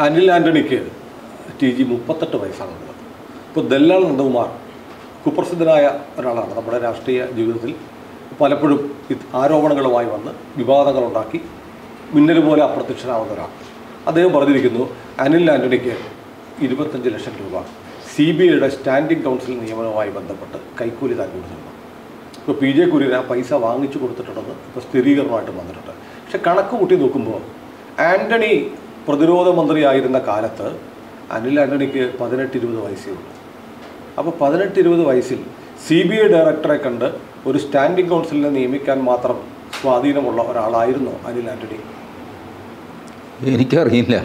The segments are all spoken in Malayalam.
അനിൽ ആൻ്റണിക്ക് TG 38 വയസ്സാണുള്ളത്. ഇപ്പോൾ ദല്ലാൽ നന്ദകുമാർ കുപ്രസിദ്ധനായ ഒരാളാണ്. നമ്മുടെ രാഷ്ട്രീയ ജീവിതത്തിൽ പലപ്പോഴും ആരോപണങ്ങളുമായി വന്ന് വിവാദങ്ങളുണ്ടാക്കി മിന്നൽ പോലെ അപ്രത്യക്ഷനാവുന്ന ഒരാൾ. അദ്ദേഹം പറഞ്ഞിരിക്കുന്നു അനിൽ ആൻ്റണിക്ക് 25 ലക്ഷം രൂപ CBIയുടെ സ്റ്റാൻഡിംഗ് കൗൺസിൽ നിയമനവുമായി ബന്ധപ്പെട്ട് കൈക്കൂലി താൻ കൊടുത്തിരുന്നു. ഇപ്പോൾ PJ കുര്യൻ ആ പൈസ വാങ്ങിച്ചു കൊടുത്തിട്ടുണ്ടെന്ന് ഇപ്പോൾ സ്ഥിരീകരണമായിട്ട് വന്നിട്ടുണ്ട്. പക്ഷെ കണക്ക് കൂട്ടി നോക്കുമ്പോൾ ആൻ്റണി പ്രതിരോധ മന്ത്രിയായിരുന്ന കാലത്ത് അനിൽ ആൻ്റണിക്ക് 18-20 വയസ്സേ ഉള്ളൂ. അപ്പോൾ 18-20 വയസ്സിൽ CBI ഡയറക്ടറെ കണ്ട് ഒരു സ്റ്റാൻഡിംഗ് കൗൺസിലിനെ നിയമിക്കാൻ മാത്രം സ്വാധീനമുള്ള ഒരാളായിരുന്നു അനിൽ ആൻ്റണി. എനിക്കറിയില്ല.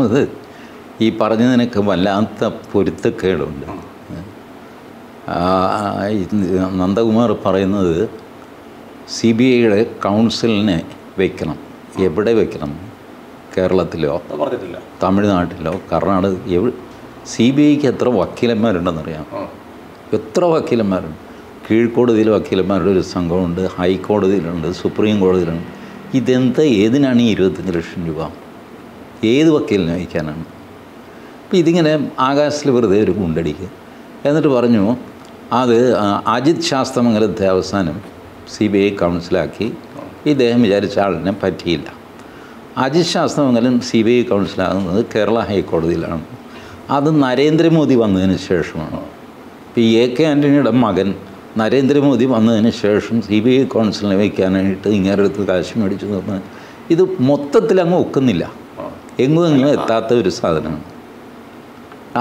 അത് ഈ പറഞ്ഞതിനൊക്കെ വല്ലാത്ത പൊരുത്തക്കേടുണ്ട്. നന്ദകുമാർ പറയുന്നത് CBIയുടെ കൗൺസിലിനെ വയ്ക്കണം. എവിടെ വയ്ക്കണം? കേരളത്തിലോ തമിഴ്നാട്ടിലോ കർണാടക? CBIക്ക് എത്ര വക്കീലന്മാരുണ്ടെന്നറിയാം? എത്ര വക്കീലന്മാരുണ്ട്? കീഴ്ക്കോടതിയിൽ വക്കീലന്മാരുടെ ഒരു സംഘമുണ്ട്, ഹൈക്കോടതിയിലുണ്ട്, സുപ്രീം കോടതിയിലുണ്ട്. ഏതിനാണ് ഈ 25 ലക്ഷം രൂപ? ഏത് വക്കീലിനെ വയ്ക്കാനാണ്? അപ്പോൾ ഇതിങ്ങനെ ആകാശത്തിൽ വെറുതെ ഒരു കുണ്ടടിക്ക്. എന്നിട്ട് പറഞ്ഞു അത് അജിത് ശാസ്ത്രമംഗലത്തെ അവസാനം CBI കൗൺസിലാക്കി. ഇദ്ദേഹം വിചാരിച്ച ആളിനെ പറ്റിയില്ല. അജിത് ശാസ്ത്രമംഗലം CBI കൗൺസിലാകുന്നത് കേരള ഹൈക്കോടതിയിലാണ്. അത് നരേന്ദ്രമോദി വന്നതിന് ശേഷമാണ്. ഇപ്പോൾ AK ആൻ്റണിയുടെ മകൻ നരേന്ദ്രമോദി വന്നതിന് ശേഷം CBI കൗൺസിലിനെ വയ്ക്കാനായിട്ട് ഇങ്ങേരടുത്ത് കാശ് മേടിച്ചു തന്ന് ഇത് മൊത്തത്തിൽ അങ്ങ് ഒക്കുന്നില്ല. എങ്ങും എത്താത്ത ഒരു സാധനമാണ്.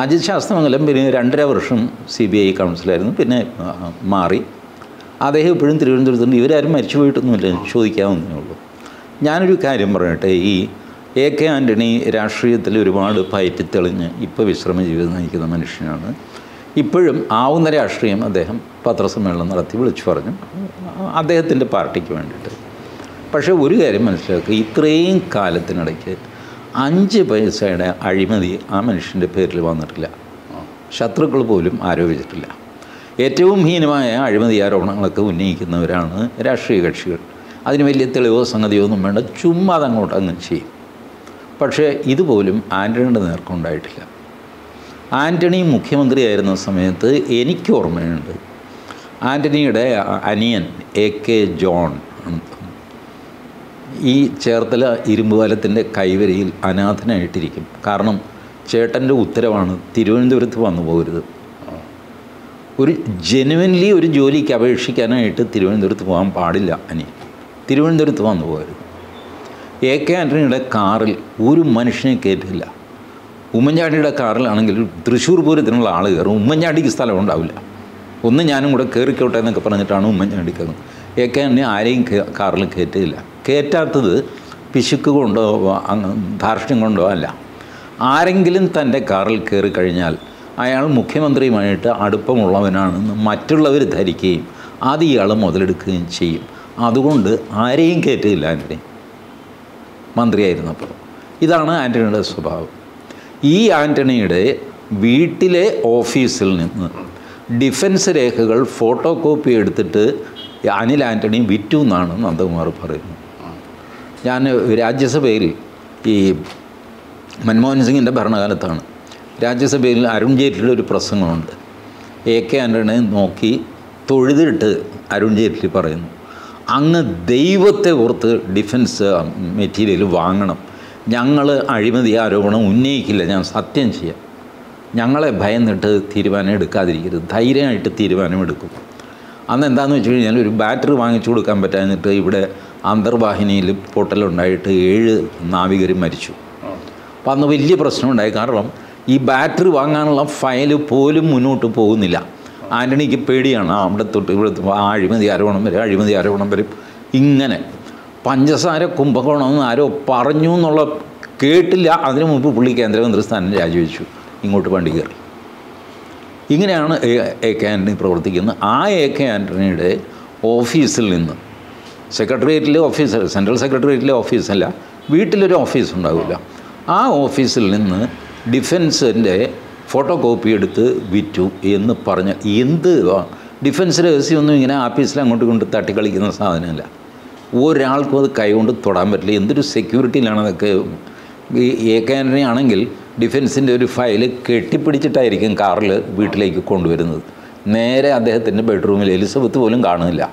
അജിത് ശാസ്ത്രമംഗലം പിന്നെ 2.5 വർഷം CBI കൗൺസിലായിരുന്നു, പിന്നെ മാറി. അദ്ദേഹം ഇപ്പോഴും തിരുവനന്തപുരത്തുണ്ട്. ഇവരാരും മരിച്ചു പോയിട്ടൊന്നുമില്ല, ചോദിക്കാവുന്നേ ഉള്ളൂ. ഞാനൊരു കാര്യം പറയട്ടെ. ഈ AK ആൻ്റണി രാഷ്ട്രീയത്തിൽ ഒരുപാട് പയറ്റിത്തെളിഞ്ഞ് ഇപ്പോൾ വിശ്രമ ജീവിതം നയിക്കുന്ന മനുഷ്യനാണ്. ഇപ്പോഴും ആവുന്ന രാഷ്ട്രീയം അദ്ദേഹം പത്രസമ്മേളനം നടത്തി വിളിച്ചു പറഞ്ഞു അദ്ദേഹത്തിൻ്റെ പാർട്ടിക്ക് വേണ്ടിയിട്ട്. പക്ഷേ ഒരു കാര്യം മനസ്സിലാക്കുക, ഇത്രയും കാലത്തിനിടയ്ക്ക് 5 പൈസയുടെ അഴിമതി ആ മനുഷ്യൻ്റെ പേരിൽ വന്നിട്ടില്ല. ശത്രുക്കൾ പോലും ആരോപിച്ചിട്ടില്ല. ഏറ്റവും ഹീനമായ അഴിമതി ആരോപണങ്ങളൊക്കെ ഉന്നയിക്കുന്നവരാണ് രാഷ്ട്രീയ കക്ഷികൾ. അതിന് വലിയ തെളിവോ സംഗതിയോ ഒന്നും വേണ്ട, ചുമ്മാ അതങ്ങോട്ട് അങ്ങ് ചെയ്യും. പക്ഷേ ഇതുപോലും ആൻ്റണിയുടെ നേർക്കുണ്ടായിട്ടില്ല. ആൻ്റണി മുഖ്യമന്ത്രിയായിരുന്ന സമയത്ത് എനിക്ക് ഓർമ്മയുണ്ട്, ആൻ്റണിയുടെ അനിയൻ AK ജോൺ ഈ ചേർത്തല ഇരുമ്പുപാലത്തിൻ്റെ കൈവരിയിൽ അനാഥനായിട്ടിരിക്കും. കാരണം ചേട്ടൻ്റെ ഉത്തരവാണ് തിരുവനന്തപുരത്ത് വന്നു പോകരുത്. ഒരു ജെനുവൻലി ഒരു ജോലിക്ക് അപേക്ഷിക്കാനായിട്ട് തിരുവനന്തപുരത്ത് പോകാൻ പാടില്ല. തിരുവനന്തപുരത്ത് വന്നു പോകരുത്. AK ആൻ്റണിയുടെ കാറിൽ ഒരു മനുഷ്യനെ കയറ്റില്ല. ഉമ്മൻചാണ്ടിയുടെ കാറിലാണെങ്കിൽ തൃശ്ശൂർ പൂരത്തിനുള്ള ആൾ കയറും, ഉമ്മൻചാണ്ടിക്ക് സ്ഥലം ഉണ്ടാവില്ല. ഒന്ന് ഞാനും കൂടെ കയറിക്കോട്ടെ എന്നൊക്കെ പറഞ്ഞിട്ടാണ് ഉമ്മൻചാണ്ടിക്ക്. AK ആൻ്റണി ആരെയും കാറിൽ കയറ്റില്ല. കയറ്റാത്തത് പിശുക്ക് കൊണ്ടോ ധാർഷ്ട്യം കൊണ്ടോ അല്ല. ആരെങ്കിലും തൻ്റെ കാറിൽ കയറി കഴിഞ്ഞാൽ അയാൾ മുഖ്യമന്ത്രിയുമായിട്ട് അടുപ്പമുള്ളവനാണെന്ന് മറ്റുള്ളവർ ധരിക്കുകയും അത് ഇയാൾ മുതലെടുക്കുകയും ചെയ്യും. അതുകൊണ്ട് ആരെയും കയറ്റില്ല ആൻ്റണി മന്ത്രിയായിരുന്നപ്പോൾ. ഇതാണ് ആൻ്റണിയുടെ സ്വഭാവം. ഈ ആൻ്റണിയുടെ വീട്ടിലെ ഓഫീസിൽ നിന്ന് ഡിഫൻസ് രേഖകൾ ഫോട്ടോ കോപ്പി എടുത്തിട്ട് അനിൽ ആൻ്റണി വിറ്റു എന്നാണ് നന്ദകുമാർ പറയുന്നത്. ഞാൻ രാജ്യസഭയിൽ ഈ മൻമോഹൻ സിംഗിൻ്റെ ഭരണകാലത്താണ് രാജ്യസഭയിൽ അരുൺ ജെയ്റ്റ്ലിയുടെ ഒരു പ്രസംഗമുണ്ട്. AK ആൻ്റണിയെ നോക്കി തൊഴുതിട്ട് അരുൺ ജെയ്റ്റ്ലി പറയുന്നു, അങ്ങ് ദൈവത്തെ ഓർത്ത് ഡിഫൻസ് മെറ്റീരിയൽ വാങ്ങണം. ഞങ്ങൾ അഴിമതി ആരോപണം ഉന്നയിക്കില്ല, ഞാൻ സത്യം ചെയ്യാം. ഞങ്ങളെ ഭയന്നിട്ട് തീരുമാനം എടുക്കാതിരിക്കരുത്, ധൈര്യമായിട്ട് തീരുമാനമെടുക്കും. അന്ന് എന്താണെന്ന് വെച്ച് കഴിഞ്ഞാൽ ഒരു ബാറ്ററി വാങ്ങിച്ചു കൊടുക്കാൻ പറ്റാഞ്ഞിട്ട് ഇവിടെ അന്തർവാഹിനിയിൽ പൊട്ടലുണ്ടായിട്ട് 7 നാവികർ മരിച്ചു. അപ്പം അന്ന് വലിയ പ്രശ്നമുണ്ടായി. കാരണം ഈ ബാറ്ററി വാങ്ങാനുള്ള ഫയൽ പോലും മുന്നോട്ട് പോകുന്നില്ല. ആൻ്റണിക്ക് പേടിയാണ്. അവിടെ തൊട്ട് ഇവിടെ അഴിമതി ആരോപണം വരും. ഇങ്ങനെ പഞ്ചസാര കുംഭകോണമെന്ന് ആരോ പറഞ്ഞു എന്നുള്ള കേട്ടില്ല. അതിനു മുമ്പ് പുള്ളി കേന്ദ്രമന്ത്രി സ്ഥാനം രാജിവെച്ചു, ഇങ്ങോട്ട് വണ്ടി കയറി. ഇങ്ങനെയാണ് AK ആൻ്റണി പ്രവർത്തിക്കുന്നത്. ആ AK ആൻ്റണിയുടെ ഓഫീസിൽ നിന്ന് സെക്രട്ടേറിയറ്റിലെ ഓഫീസ്, സെൻട്രൽ സെക്രട്ടേറിയറ്റിലെ ഓഫീസല്ല, വീട്ടിലൊരു ഓഫീസ് ഉണ്ടാവില്ല. ആ ഓഫീസിൽ നിന്ന് ഡിഫൻസിൻ്റെ ഫോട്ടോ കോപ്പി എടുത്ത് വിറ്റു എന്ന് പറഞ്ഞാൽ എന്ത് ഡിഫൻസ് രഹസ്യമൊന്നും ഇങ്ങനെ ആഫീസിൽ അങ്ങോട്ട് കൊണ്ട് തട്ടിക്കളിക്കുന്ന സാധനമല്ല. ഒരാൾക്കും അത് കൈകൊണ്ട് തൊടാൻ പറ്റില്ല. എന്തൊരു സെക്യൂരിറ്റിയിലാണ് അതൊക്കെ ഈ AK ആൻ്റണി ആണെങ്കിൽ ഡിഫൻസിൻ്റെ ഒരു ഫയൽ കെട്ടിപ്പിടിച്ചിട്ടായിരിക്കും കാറിൽ വീട്ടിലേക്ക് കൊണ്ടുവരുന്നത്. നേരെ അദ്ദേഹത്തിൻ്റെ ബെഡ്റൂമിൽ എലിസബത്ത് പോലും കാണുന്നില്ല.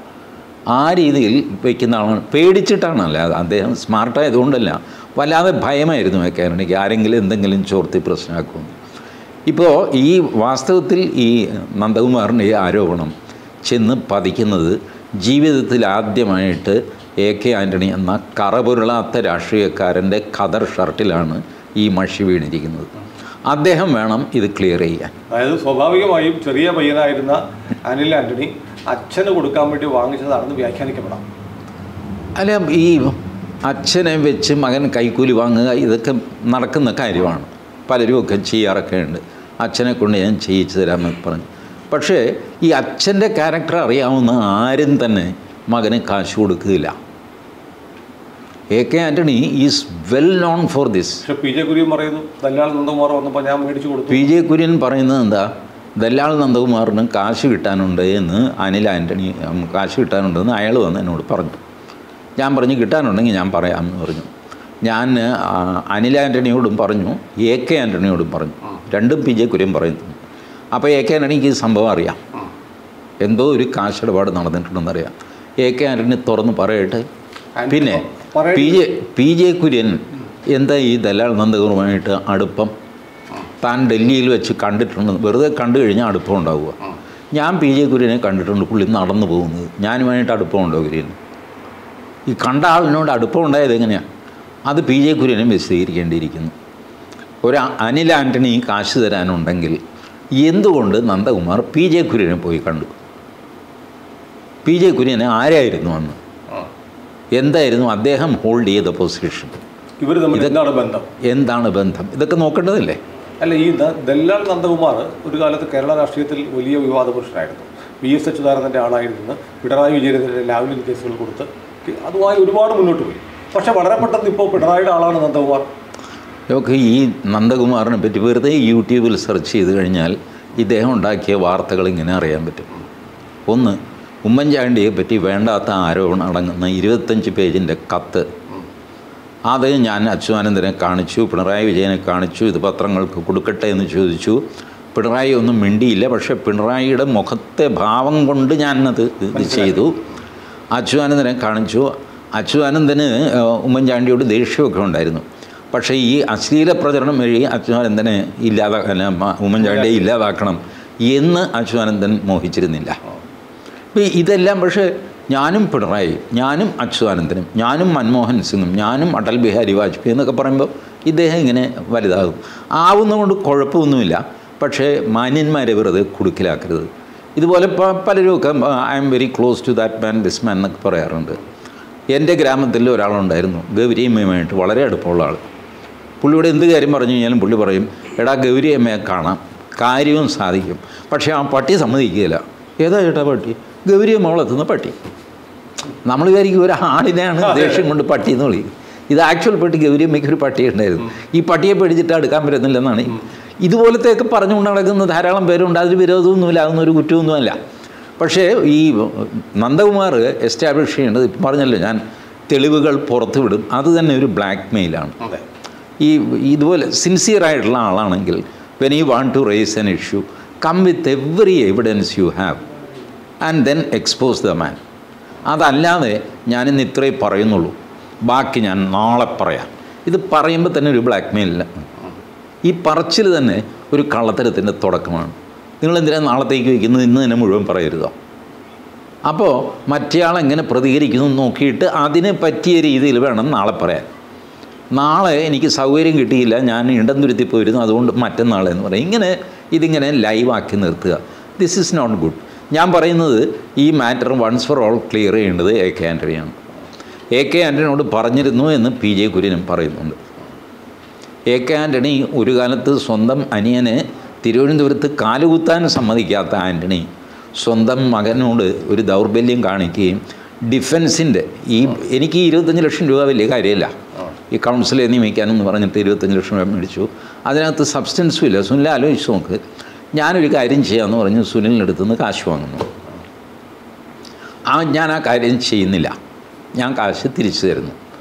ആ രീതിയിൽ വയ്ക്കുന്ന ആളാണ്. പേടിച്ചിട്ടാണല്ല, അദ്ദേഹം സ്മാർട്ടായതുകൊണ്ടല്ല, വല്ലാതെ ഭയമായിരുന്നു AK ആൻ്റണിക്ക് ആരെങ്കിലും എന്തെങ്കിലും ചോർത്തി പ്രശ്നമാക്കുമെന്ന്. ഇപ്പോൾ ഈ വാസ്തവത്തിൽ ഈ നന്ദകുമാറിൻ്റെ ഈ ആരോപണം ചെന്ന് പതിക്കുന്നത് ജീവിതത്തിൽ ആദ്യമായിട്ട് AK ആൻ്റണി എന്ന കറപുരളാത്ത രാഷ്ട്രീയക്കാരൻ്റെ ഖദർ ഷർട്ടിലാണ് ഈ മഷി വീണിരിക്കുന്നത്. അദ്ദേഹം വേണം ഇത് ക്ലിയർ ചെയ്യാൻ. അതായത് സ്വാഭാവികമായും ചെറിയ പയ്യനായിരുന്ന അനിൽ ആൻ്റണി അച്ഛന് കൊടുക്കാൻ വേണ്ടി വാങ്ങിച്ചതാണെന്ന് വ്യാഖ്യാനിക്കപ്പെടാം. അല്ല, ഈ അച്ഛനെ വെച്ച് മകൻ കൈക്കൂലി വാങ്ങുക ഇതൊക്കെ നടക്കുന്ന കാര്യമാണ്. പലരുമൊക്കെ ചെയ്യാറൊക്കെ ഉണ്ട്. അച്ഛനെ കൊണ്ട് ഞാൻ ചെയ്യിച്ചു തരാമെന്ന് പറഞ്ഞു. പക്ഷേ ഈ അച്ഛൻ്റെ ക്യാരക്ടർ അറിയാവുന്ന ആരും തന്നെ മകന് കാശ് കൊടുക്കുകയില്ല. AK Antony is well known for this. പക്ഷേ PJ കുര്യൻ പറയുന്നു ദല്ലാൾ നന്ദകുമാർ വന്നപ്പോൾ ഞാൻ മേടിച്ചു കൊടുത്തു. PJ കുര്യൻ പറയുന്നത് എന്താ, ദല്ലാൾ നന്ദകുമാറിന് കാശ് കിട്ടാനുണ്ട് എന്ന് അനിൽ ആൻ്റണി കാശ് കിട്ടാനുണ്ടെന്ന് അയാൾ വന്ന് എന്നോട് പറഞ്ഞു. ഞാൻ പറഞ്ഞു കിട്ടാനുണ്ടെങ്കിൽ ഞാൻ പറയാമെന്ന് പറഞ്ഞു. ഞാൻ അനിൽ ആൻ്റണിയോടും പറഞ്ഞു, AK ആൻ്റണിയോടും പറഞ്ഞു. രണ്ടും PJ കുര്യൻ പറയുന്നു. അപ്പോൾ AK ആൻ്റണിക്ക് ഈ സംഭവം അറിയാം, എന്തോ ഒരു കാശിടപാട് നടന്നിട്ടുണ്ടെന്നറിയാം. AK ആൻ്റണി തുറന്ന് പറയട്ടെ. പിന്നെ PJ കുര്യൻ എന്താ ഈ ദല്ലാൾ നന്ദകുമാറുമായിട്ട് അടുപ്പം? താൻ ഡൽഹിയിൽ വെച്ച് കണ്ടിട്ടുണ്ട്, വെറുതെ കണ്ടു കഴിഞ്ഞാൽ അടുപ്പം ഉണ്ടാവുക. ഞാൻ PJ കുര്യനെ കണ്ടിട്ടുണ്ട്, പുള്ളി നടന്നു പോകുന്നത്. ഞാനുമായിട്ട് അടുപ്പമുണ്ടോ കുര്യന്? ഈ കണ്ട ആളിനോട് അടുപ്പം ഉണ്ടായത് എങ്ങനെയാണ്? അത് PJ കുര്യനെ വിശദീകരിക്കേണ്ടിയിരിക്കുന്നു. ഒരു അനിൽ ആൻ്റണി കാശ് തരാനുണ്ടെങ്കിൽ എന്തുകൊണ്ട് നന്ദകുമാർ PJ കുര്യനെ പോയി കണ്ടു? PJ കുര്യനെ ആരായിരുന്നു അന്ന്? എന്തായിരുന്നു അദ്ദേഹം ഹോൾഡ് ചെയ്ത പൊസിഷൻ? ഇവർ തമ്മിൽ എന്താണ് ബന്ധം? ഇതൊക്കെ നോക്കേണ്ടതല്ലേ? അല്ല, ഈ ദല്ലാൾ നന്ദകുമാർ ഒരു കാലത്ത് കേരള രാഷ്ട്രീയത്തിൽ വലിയ വിവാദ പുരുഷനായിരുന്നു. VS അച്യുതാനന്ദൻ്റെ ആളായിരുന്നു. പിണറായി വിജയനെതിരെ ലാവ്ലിൻ കേസുകൾ കൊടുത്ത് അതുമായി ഒരുപാട് മുന്നോട്ട് പോയി. പക്ഷേ വളരെ പെട്ടെന്ന് ഇപ്പോൾ പിണറായിയുടെ ആളാണ് നന്ദകുമാർ. നമുക്ക് ഈ നന്ദകുമാറിനെ പറ്റി വെറുതെ യൂട്യൂബിൽ സെർച്ച് ചെയ്ത് കഴിഞ്ഞാൽ ഇദ്ദേഹം ഉണ്ടാക്കിയ വാർത്തകൾ ഇങ്ങനെ അറിയാൻ പറ്റും. ഒന്ന്, ഉമ്മൻചാണ്ടിയെ പറ്റി വേണ്ടാത്ത ആരോപണം അടങ്ങുന്ന 25 പേജിൻ്റെ കത്ത്. അത് ഞാൻ അച്യുതാനന്ദനെ കാണിച്ചു, പിണറായി വിജയനെ കാണിച്ചു, ഇത് പത്രങ്ങൾക്ക് കൊടുക്കട്ടെ എന്ന് ചോദിച്ചു. പിണറായി ഒന്നും മിണ്ടിയില്ല. പക്ഷേ പിണറായിയുടെ മുഖത്തെ ഭാവം കൊണ്ട് ഞാനത് ഇത് ചെയ്തു. അച്യുതാനന്ദനെ കാണിച്ചു. അച്യുതാനന്ദന് ഉമ്മൻചാണ്ടിയോട് ദേഷ്യമൊക്കെ ഉണ്ടായിരുന്നു. പക്ഷേ ഈ അശ്ലീല പ്രചരണം വഴി അച്യുതാനന്ദനെ ഉമ്മൻചാണ്ടിയെ ഇല്ലാതാക്കണം എന്ന് അച്യുതാനന്ദൻ മോഹിച്ചിരുന്നില്ല. അപ്പോൾ ഇതെല്ലാം പക്ഷേ ഞാനും പിണറായി, ഞാനും അച്യുതാനന്ദനും, ഞാനും മൻമോഹൻ സിംഗും, ഞാനും അടൽ ബിഹാരി വാജ്പേയി എന്നൊക്കെ പറയുമ്പോൾ ഇദ്ദേഹം ഇങ്ങനെ വലുതാകും. ആവുന്നതുകൊണ്ട് കുഴപ്പമൊന്നുമില്ല. പക്ഷേ മാന്യന്മാരെ വെറുതെ കുടുക്കിലാക്കരുത്. ഇതുപോലെ പലരുമൊക്കെ I am very close to that man this man എന്നൊക്കെ പറയാറുണ്ട്. എൻ്റെ ഗ്രാമത്തിൽ ഒരാളുണ്ടായിരുന്നു, ഗൗരിയമ്മയുമായിട്ട് വളരെ അടുപ്പമുള്ള ആൾ. പുള്ളിയോട് എന്ത് കാര്യം പറഞ്ഞു കഴിഞ്ഞാലും പുള്ളി പറയും, എടാ ഗൗരിയമ്മയെ കാണാം, കാര്യവും സാധിക്കും. പക്ഷേ ആ പട്ടി സമ്മതിക്കുകയില്ല. ഏതാ ചേട്ടാ പട്ടി? ഗൗരിയമ്മ വളർത്തുന്ന പട്ടി. നമ്മൾ വിചാരിക്കും ഒരു ആടിനെയാണ് ദേഷ്യം കൊണ്ട് പട്ടി എന്ന് വിളിക്കും. ഇത് ആക്ച്വൽ പട്ടി ഗൗരിയമ്മയ്ക്ക് ഒരു പട്ടി ഉണ്ടായിരുന്നു. ഈ പട്ടിയെ പേടിച്ചിട്ട് അടുക്കാൻ പറ്റുന്നില്ലെന്നാണ്. ഇതുപോലത്തെയൊക്കെ പറഞ്ഞുകൊണ്ട് നടക്കുന്ന ധാരാളം പേരുണ്ട്. അതിൽ വിരോധമൊന്നുമില്ല, അതൊന്നൊരു കുറ്റമൊന്നുമല്ല. പക്ഷേ ഈ നന്ദകുമാർ എസ്റ്റാബ്ലിഷ് ചെയ്യേണ്ടത്, ഇപ്പം പറഞ്ഞല്ലോ ഞാൻ, തെളിവുകൾ പുറത്തുവിടും. അത് തന്നെ ഒരു ബ്ലാക്ക് മെയിലാണ്. ഇതുപോലെ സിൻസിയറായിട്ടുള്ള ആളാണെങ്കിൽ when you want to raise an issue, come with every evidence you have and then expose the man. അതല്ലാതെ ഞാനിന്ന് ഇത്രേ പറയുന്നുള്ളൂ, ബാക്കി ഞാൻ നാളെ പറയാം. ഇത് പറയുമ്പോൾ തന്നെ ഒരു ബ്ലാക്ക് മെയിലില്ല. ഈ പറച്ചിൽ തന്നെ ഒരു കള്ളത്തരത്തിൻ്റെ തുടക്കമാണ്. നിങ്ങളെന്തിനാണ് നാളത്തേക്ക് വയ്ക്കുന്നത്? ഇന്ന് തന്നെ മുഴുവൻ പറയരുതോ? അപ്പോൾ മറ്റേയാൾ എങ്ങനെ പ്രതികരിക്കുന്നു നോക്കിയിട്ട് അതിനെ പറ്റിയ രീതിയിൽ വേണം നാളെ പറയാൻ. നാളെ എനിക്ക് സൗകര്യം കിട്ടിയില്ല, ഞാൻ ഇടംതുരുത്തി പോയിരുന്നു, അതുകൊണ്ട് മറ്റന്നാളെന്ന് പറയും. ഇതിങ്ങനെ ലൈവാക്കി നിർത്തുക. This is not good. ഞാൻ പറയുന്നത് ഈ matter once for all clear ചെയ്യേണ്ടത് AK ആൻ്റണിയാണ്. AK ആൻ്റണിയോട് പറഞ്ഞിരുന്നു എന്ന് PJ കുര്യനും പറയുന്നുണ്ട്. AK ആൻ്റണി ഒരു കാലത്ത് സ്വന്തം അനിയനെ തിരുവനന്തപുരത്ത് കാലുകുത്താൻ സമ്മതിക്കാത്ത ആൻ്റണി സ്വന്തം മകനോട് ഒരു ദൗർബല്യം കാണിക്കുകയും ഡിഫൻസിൻ്റെ എനിക്ക് 25 ലക്ഷം രൂപ വലിയ കാര്യമില്ല, ഈ കൗൺസിലെ നിയമിക്കാനെന്ന് പറഞ്ഞിട്ട് 25 ലക്ഷം രൂപ മേടിച്ചു. അതിനകത്ത് സബ്സ്റ്റൻസും ഇല്ല. സുനിൽ ആലോചിച്ച് നോക്ക്. ഞാനൊരു കാര്യം ചെയ്യാമെന്ന് പറഞ്ഞ് സുനിലിനടുത്ത് നിന്ന് കാശ് വാങ്ങുന്നു. ഞാൻ ആ കാര്യം ചെയ്യുന്നില്ല. ഞാൻ കാശ് തിരിച്ചു തരുന്നു.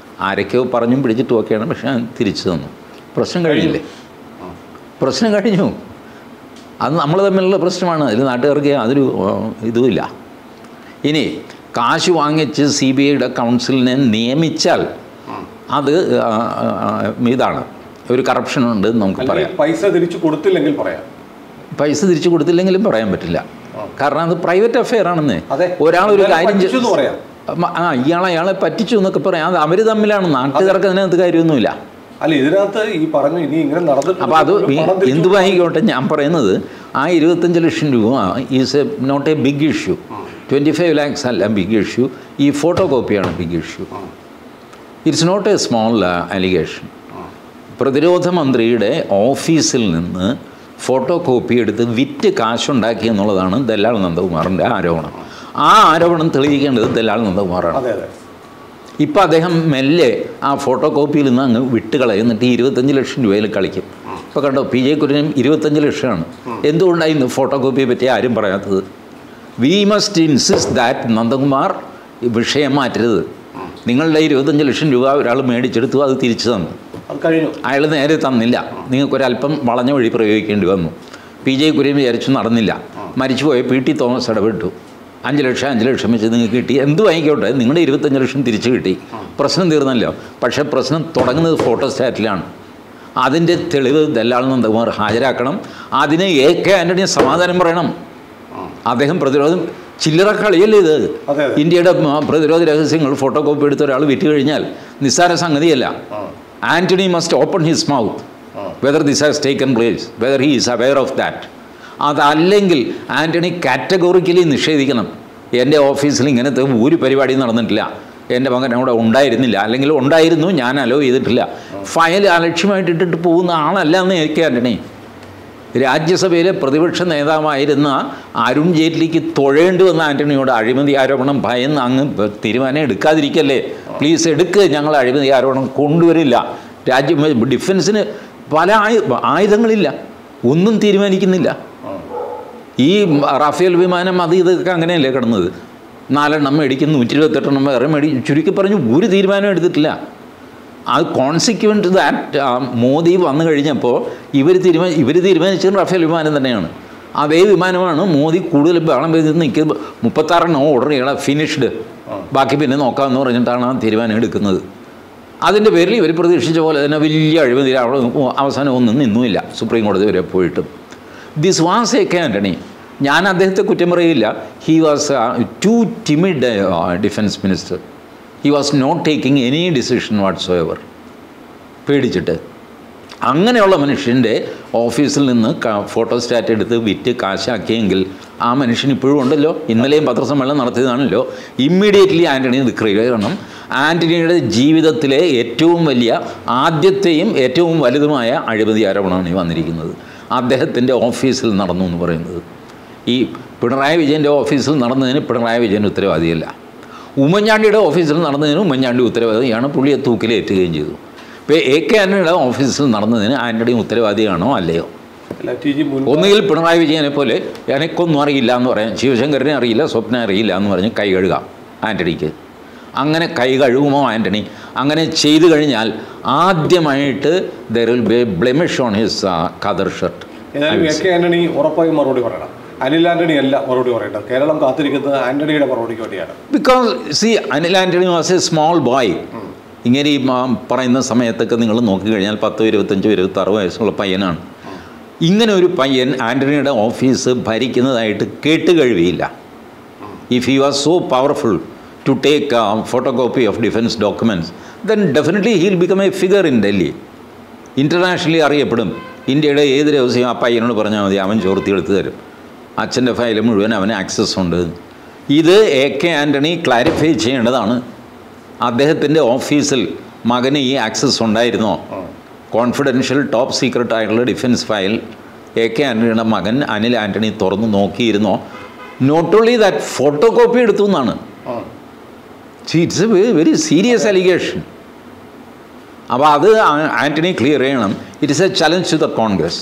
ആരൊക്കെയോ പറഞ്ഞും പിടിച്ചിട്ടുമൊക്കെയാണ്, പക്ഷേ ഞാൻ തിരിച്ചു തന്നു. പ്രശ്നം കഴിഞ്ഞില്ലേ? പ്രശ്നം കഴിഞ്ഞു. അത് നമ്മൾ തമ്മിലുള്ള പ്രശ്നമാണ്. അതിൽ നാട്ടുകാർക്ക് അതൊരു ഇതുമില്ല. ഇനി കാശ് വാങ്ങിച്ച് CBIയുടെ കൗൺസിലിനെ നിയമിച്ചാൽ അത് ഇതാണ്, ഒരു കറപ്ഷനുണ്ട് നമുക്ക് പറയാം. പൈസ തിരിച്ചു കൊടുത്തില്ലെങ്കിൽ പറയാം. പൈസ തിരിച്ചു കൊടുത്തില്ലെങ്കിലും പറയാൻ പറ്റില്ല. കാരണം അത് പ്രൈവറ്റ് അഫെയർ ആണെന്ന്. ഒരാളൊരു കാര്യം ഇയാളെ പറ്റിച്ചു എന്നൊക്കെ പറയാം. അത് അവർ തമ്മിലാണ്, നാട്ടുകാർക്ക് അതിനകത്ത് കാര്യമൊന്നുമില്ല. അല്ല, ഇതിനകത്ത് ഈ പറഞ്ഞു ഇനി ഇങ്ങനെ നടന്നിട്ട് അപ്പോൾ അത് എന്തുവായിക്കോട്ടെ, ഞാൻ പറയുന്നത് ആ 25 ലക്ഷം രൂപ is not a big issue. 25 lakhs അല്ല ബിഗ് ഇഷ്യൂ. ഈ ഫോട്ടോ കോപ്പിയാണ് big issue. It's not a small allegation. പ്രതിരോധ മന്ത്രിയുടെ ഓഫീസിൽ നിന്ന് ഫോട്ടോ കോപ്പി എടുത്ത് വിറ്റ് കാശുണ്ടാക്കി എന്നുള്ളതാണ് ദല്ലാൽ നന്ദകുമാറിൻ്റെ ആരോപണം. ആ ആരോപണം തെളിയിക്കേണ്ടത് ദല്ലാൽ നന്ദകുമാറാണ്. ഇപ്പം അദ്ദേഹം മെല്ലെ ആ ഫോട്ടോ കോപ്പിയിൽ നിന്ന് അങ്ങ് വിട്ടുകളയും, എന്നിട്ട് 25 ലക്ഷം രൂപയിൽ കളിക്കും. ഇപ്പോൾ കണ്ടോ, PJ കുര്യനും 25 ലക്ഷമാണ്. എന്തുകൊണ്ടായിരുന്നു ഫോട്ടോ കോപ്പിയെ പറ്റി ആരും പറയാത്തത്? We must insist that Nandakumar വിഷയം മാറ്റരുത്. നിങ്ങളുടെ 25 ലക്ഷം രൂപ ഒരാൾ മേടിച്ചെടുത്തു, അത് തിരിച്ചു തന്നു. അയാൾ നേരെ തന്നില്ല, നിങ്ങൾക്കൊരല്പം വളഞ്ഞ വഴി പ്രയോഗിക്കേണ്ടി വന്നു. PJ കുര്യൻ വിചാരിച്ചു നടന്നില്ല. മരിച്ചുപോയ PT തോമസ് ഇടപെട്ടു. 5 ലക്ഷം വെച്ച് നിങ്ങൾക്ക് കിട്ടി. എന്തു വാങ്ങിക്കോട്ടെ, നിങ്ങളുടെ 25 ലക്ഷം തിരിച്ചു കിട്ടി. പ്രശ്നം തീർന്നല്ലോ. പക്ഷേ പ്രശ്നം തുടങ്ങുന്നത് ഫോട്ടോസ്റ്റാറ്റിലാണ്. അതിൻ്റെ തെളിവ് ദല്ലാൽ നന്ദകുമാർ ഹാജരാക്കണം. അതിന് AK ആൻ്റണി സമാധാനം പറയണം. അദ്ദേഹം പ്രതിരോധം ചില്ലറ കളിയല്ലേ ഇത്. ഇന്ത്യയുടെ പ്രതിരോധ രഹസ്യങ്ങൾ ഫോട്ടോ കോപ്പി എടുത്ത ഒരാൾ വിറ്റ് കഴിഞ്ഞാൽ നിസ്സാര സംഗതിയല്ല. Antony must open his mouth whether this has taken place, whether he is aware of that. അതല്ലെങ്കിൽ ആൻ്റണി കാറ്റഗോറിക്കലി നിഷേധിക്കണം. എൻ്റെ ഓഫീസിൽ ഇങ്ങനത്തെ ഒരു പരിപാടിയും നടന്നിട്ടില്ല, എൻ്റെ മകൻ അവിടെ ഉണ്ടായിരുന്നില്ല, അല്ലെങ്കിൽ ഉണ്ടായിരുന്നു, ഞാൻ അലോ ചെയ്തിട്ടില്ല. ഫയൽ അലക്ഷ്യമായിട്ട് ഇട്ടിട്ട് പോകുന്ന ആളല്ല എന്ന് AK ആൻ്റണി. രാജ്യസഭയിലെ പ്രതിപക്ഷ നേതാവായിരുന്ന അരുൺ ജെയ്റ്റ്ലിക്ക് തൊഴേണ്ടി വന്ന ആൻ്റണിയോട് അഴിമതി ആരോപണം ഭയന്ന് അങ്ങ് തീരുമാനം എടുക്കാതിരിക്കല്ലേ, പ്ലീസ് എടുക്കുക, ഞങ്ങൾ അഴിമതി ആരോപണം കൊണ്ടുവരില്ല. ഡിഫൻസിന് പല ആയുധങ്ങളില്ല, ഒന്നും തീരുമാനിക്കുന്നില്ല. ഈ റാഫേൽ വിമാനം അത് ഇതൊക്കെ അങ്ങനെയല്ലേ കിടന്നത്. 4 എണ്ണം മേടിക്കുന്നു, 128 വേറെ ചുരുക്കി പറഞ്ഞു ഒരു തീരുമാനം എടുത്തിട്ടില്ല. അത് കോൺസിക്വൻറ്റ് ദാറ്റ് മോദി വന്നു കഴിഞ്ഞപ്പോൾ ഇവർ തീരുമാനിച്ചത് റാഫേൽ വിമാനം തന്നെയാണ്. അതേ വിമാനമാണ് മോദി കൂടുതൽ ബഹളം ചെയ്ത് നിൽക്കുന്നത്. 36 എണ്ണം ഓർഡർ ചെയ്യണം, ഫിനിഷ്ഡ്, ബാക്കി പിന്നെ നോക്കാമെന്ന് പറഞ്ഞിട്ടാണ് ആ തീരുമാനം എടുക്കുന്നത്. അതിൻ്റെ പേരിൽ ഇവർ പ്രതീക്ഷിച്ച പോലെ തന്നെ വലിയ അഴിമതി അവസാനം ഒന്നും നിന്നുമില്ല, സുപ്രീം കോടതി വരെ പോയിട്ടും. This was AK Antony. ഞാൻ അദ്ദേഹത്തെ കുറ്റം പറയില്ല. He was too timid defence minister. He was not taking any decision whatsoever. പേടിച്ചിട്ട് അങ്ങനെയുള്ള മനുഷ്യൻ്റെ ഓഫീസിൽ നിന്ന് ഫോട്ടോസ്റ്റാറ്റ് എടുത്ത് വിറ്റ് കാശാക്കിയെങ്കിൽ ആ മനുഷ്യൻ ഇപ്പോഴും ഉണ്ടല്ലോ. ഇന്നലെയും പത്രസമ്മേളനം നടത്തിയതാണല്ലോ. ഇമ്മീഡിയറ്റ്ലി ആൻ്റണി ഇത് ക്ലിയർ ചെയ്യണം. ആൻ്റണിയുടെ ജീവിതത്തിലെ ഏറ്റവും വലിയ ആദ്യത്തെയും ഏറ്റവും വലുതുമായ അഴിമതി ആരോപണമാണ് ഈ വന്നിരിക്കുന്നത്. അദ്ദേഹത്തിൻ്റെ ഓഫീസിൽ നടന്നു എന്ന് പറയുന്നത്. ഈ പിണറായി വിജയൻ്റെ ഓഫീസിൽ നടന്നതിന് പിണറായി വിജയൻ ഉത്തരവാദിയല്ല. ഉമ്മൻചാണ്ടിയുടെ ഓഫീസിൽ നടന്നതിന് ഉമ്മൻചാണ്ടി ഉത്തരവാദിയാണ്. പുള്ളിയെ തൂക്കിലേറ്റുകയും ചെയ്തു. ഇപ്പോൾ AK ആൻ്റണിയുടെ ഓഫീസിൽ നടന്നതിന് ആൻ്റണി ഉത്തരവാദിയാണോ അല്ലയോ? ഒന്നുകിൽ പിണറായി വിജയനെ പോലെ എനിക്കൊന്നും അറിയില്ല എന്ന് പറയാം, ശിവശങ്കരനെ അറിയില്ല, സ്വപ്ന അറിയില്ല എന്ന് പറഞ്ഞ് കൈ കഴുകാം ആൻ്റണിക്ക്. അങ്ങനെ കൈ കഴുകുമോ ആൻ്റണി? അങ്ങനെ ചെയ്തു കഴിഞ്ഞാൽ ആദ്യമായിട്ട് there will be blemish on his khadar shirt. AK Antony ഉറപ്പായും മറുപടി പറയണം. അനിൽ ആൻ്റണി അല്ല മറുപടി പറയേണ്ടത്. കേരളം കാത്തിരിക്കുന്നത് ആൻ്റണിയുടെ മറുപടിക്ക് വേണ്ടിയാണ്. Because Anil Antony was A small boy. ഇങ്ങനെ ഈ പറയുന്ന സമയത്തൊക്കെ നിങ്ങൾ നോക്കിക്കഴിഞ്ഞാൽ 10, 25, 26 വയസ്സുള്ള പയ്യനാണ്. ഇങ്ങനെ ഒരു പയ്യൻ ആൻ്റണിയുടെ ഓഫീസ് ഭരിക്കുന്നതായിട്ട് കേട്ടുകഴിവിയില്ല. If he was so powerful to take a photocopy of defense documents, then definitely he will become a figure in Delhi. Internationally അറിയപ്പെടും. ഇന്ത്യയുടെ ഏത് രഹസ്യം ആ പയ്യനോട് പറഞ്ഞാൽ മതി, അവൻ ചോർത്തി എടുത്തു തരും. അച്ഛൻ്റെ ഫയൽ മുഴുവൻ അവന് ആക്സസ് ഉണ്ട്. ഇത് AK ആൻ്റണി ക്ലാരിഫൈ ചെയ്യേണ്ടതാണ്. അദ്ദേഹത്തിൻ്റെ ഓഫീസിൽ മകന് ഈ ആക്സസ് ഉണ്ടായിരുന്നോ? കോൺഫിഡൻഷ്യൽ ടോപ്പ് സീക്രട്ട് ആയിട്ടുള്ള ഡിഫൻസ് ഫയൽ AK ആൻ്റണിയുടെ മകൻ അനിൽ ആൻ്റണി തുറന്ന് നോക്കിയിരുന്നോ? Not only that, photo copy എടുത്തു എന്നാണ്. It's a very serious allegation. അപ്പോൾ അത് ആൻ്റണി ക്ലിയർ ചെയ്യണം. It is a challenge to the Congress.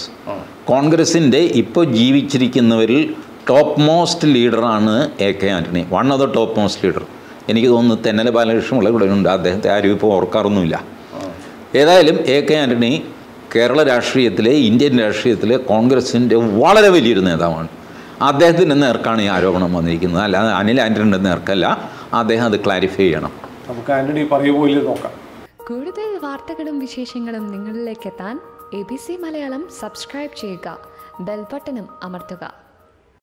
കോൺഗ്രസിൻ്റെ ഇപ്പോൾ ജീവിച്ചിരിക്കുന്നവരിൽ ടോപ്പ് മോസ്റ്റ് ലീഡറാണ് AK Antony. One of the top most leader. എനിക്ക് തോന്നുന്നു തെന്നല ബാലകൃഷ്ണൻ ഉള്ള ഇവിടെ ഉണ്ട്. അദ്ദേഹത്തെ ആരും ഇപ്പോൾ ഓർക്കാറൊന്നുമില്ല. ഏതായാലും AK ആൻ്റണി കേരള രാഷ്ട്രീയത്തിലെ, ഇന്ത്യൻ രാഷ്ട്രീയത്തിലെ കോൺഗ്രസിൻ്റെ വളരെ വലിയൊരു നേതാവാണ്. അദ്ദേഹത്തിൻ്റെ നേർക്കാണ് ഈ ആരോപണം വന്നിരിക്കുന്നത്, അല്ലാതെ അനിൽ ആൻ്റണിയുടെ നേർക്കല്ല. അദ്ദേഹം അത് ക്ലാരിഫൈ ചെയ്യണം. നമുക്ക് ആൻ്റണി പറയുമ്പോൾ നോക്കാം. കൂടുതൽ വാർത്തകളും വിശേഷങ്ങളും നിങ്ങളിലേക്ക് എത്താൻ ABC മലയാളം സബ്സ്ക്രൈബ് ചെയ്യുക, ബെൽ ബട്ടണും അമർത്തുക.